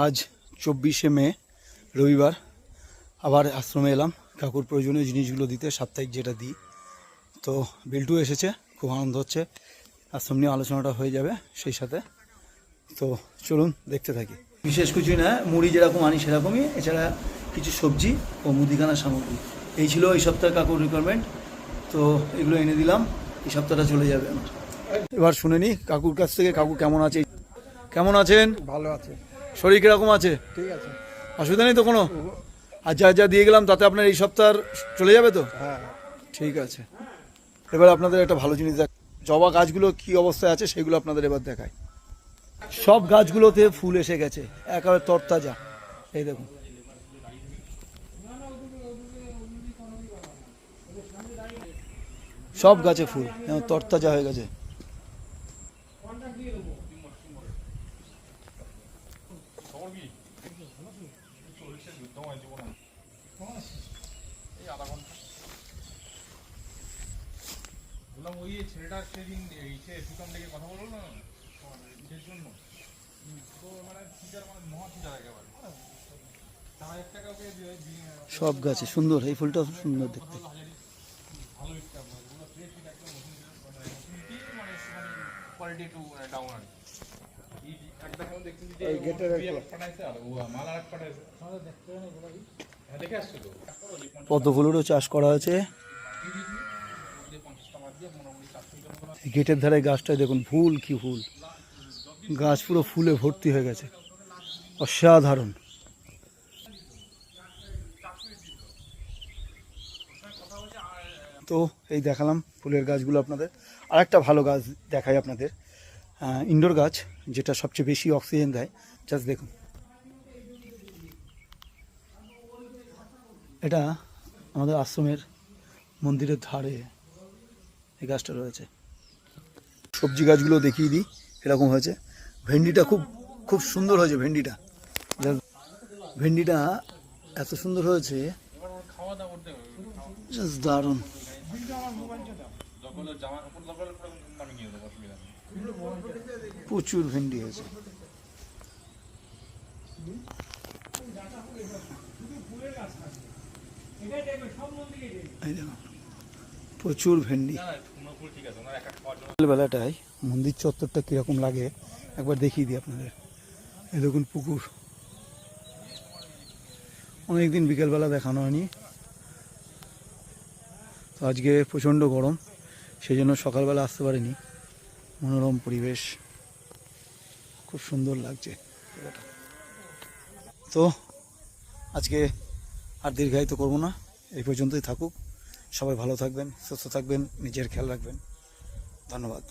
আজ 24শে মে রবিবার, আবার আশ্রমে এলাম কাকুর প্রয়োজনীয় জিনিসগুলো দিতে, সাপ্তাহিক যেটা দিই। তো বিল্টু এসেছে, খুব আনন্দ হচ্ছে, আশ্রম নিয়ে আলোচনাটা হয়ে যাবে সেই সাথে। তো চলুন দেখতে থাকি। বিশেষ কিছু না, মুড়ি যেরকম আনি সেরকমই, এছাড়া কিছু সবজি ও মুদিখানার সামগ্রী, এই ছিল এই সপ্তাহে কাকুর রিকোয়ারমেন্ট। তো এগুলো এনে দিলাম, এই সপ্তাহটা চলে যাবে আমার। এবার শুনে নিই কাকুর কাছ থেকে, কাকু কেমন আছে? কেমন আছেন? ভালো আছে। শরীর কিরকম আছে? ঠিক আছে, অসুবিধা নেই তো কোনো? আর যা যা দিয়ে গেলাম তাতে আপনার এই সপ্তাহ চলে যাবে তো? হ্যাঁ ঠিক আছে। এবার আপনাদের একটা ভালো জিনিস দেখ, জবা গাছগুলো কি অবস্থায় আছে সেগুলো আপনাদের এবার দেখায়। সব গাছগুলোতে ফুল এসে গেছে, একেবারে তরতাজা। এই দেখুন, সব গাছে ফুল তরতাজা হয়ে গেছে। ওই ছেলেটার সেদিন প্রীতম ডেকে কথা বললো না এর জন্য, তো মানে টিচার মানে মহা টিচার একেবারে 4000 টাকা সব গাছে সুন্দর, এই ফুলটা সুন্দর দেখতে। ভালো ইচ্ছা ওগুলো ফ্রেশ একদম মানে কোয়ালিটি একটু ডাউন আর এই একটা এখন দেখতে দিতে এই গেটের পাঠাইছে আর ও মাল আর পাঠাইছে আমাদের দেখতে না বলা হ্যাঁ দেখে আসছো তো পদ্ম ফুলেরও চাষ করা হয়েছে। গেটের ধারে গাছটায় দেখুন ফুল, কি ফুল, গাছ পুরো ফুলে ভর্তি হয়ে গেছে, অসাধারণ। তো এই দেখালাম ফুলের গাছগুলো আপনাদের। আর একটা ভালো গাছ দেখাই আপনাদের, ইনডোর গাছ যেটা সবচেয়ে বেশি অক্সিজেন দেয়। জাস্ট দেখুন, এটা আমাদের আশ্রমের মন্দিরের ধারে এই গাছটা রয়েছে। সবজি গাছগুলো দেখিয়ে দিই এরকম হয়েছে। ভেন্ডিটা খুব খুব সুন্দর হয়েছে, ভেন্ডিটা এত সুন্দর হয়েছে, জাস্ট দারুণ। প্রচুর ভেন্ডি হয়েছে। প্রচুর ভেন্ডি। বেলাটায় মন্দির চত্বরটা কিরকম লাগে একবার দেখিয়ে দিই আপনাদের। এই দেখুন পুকুর, অনেকদিন বিকেলবেলা দেখানো হয়নি। তো আজকে প্রচণ্ড গরম, সেই জন্য সকালবেলা আসতে পারিনি। মনোরম পরিবেশ, খুব সুন্দর লাগছে। তো আজকে আর দীর্ঘায়িত করব না, এই পর্যন্তই থাকুক। সবাই ভালো থাকবেন, সুস্থ থাকবেন, নিজের খেয়াল রাখবেন। ধন্যবাদ।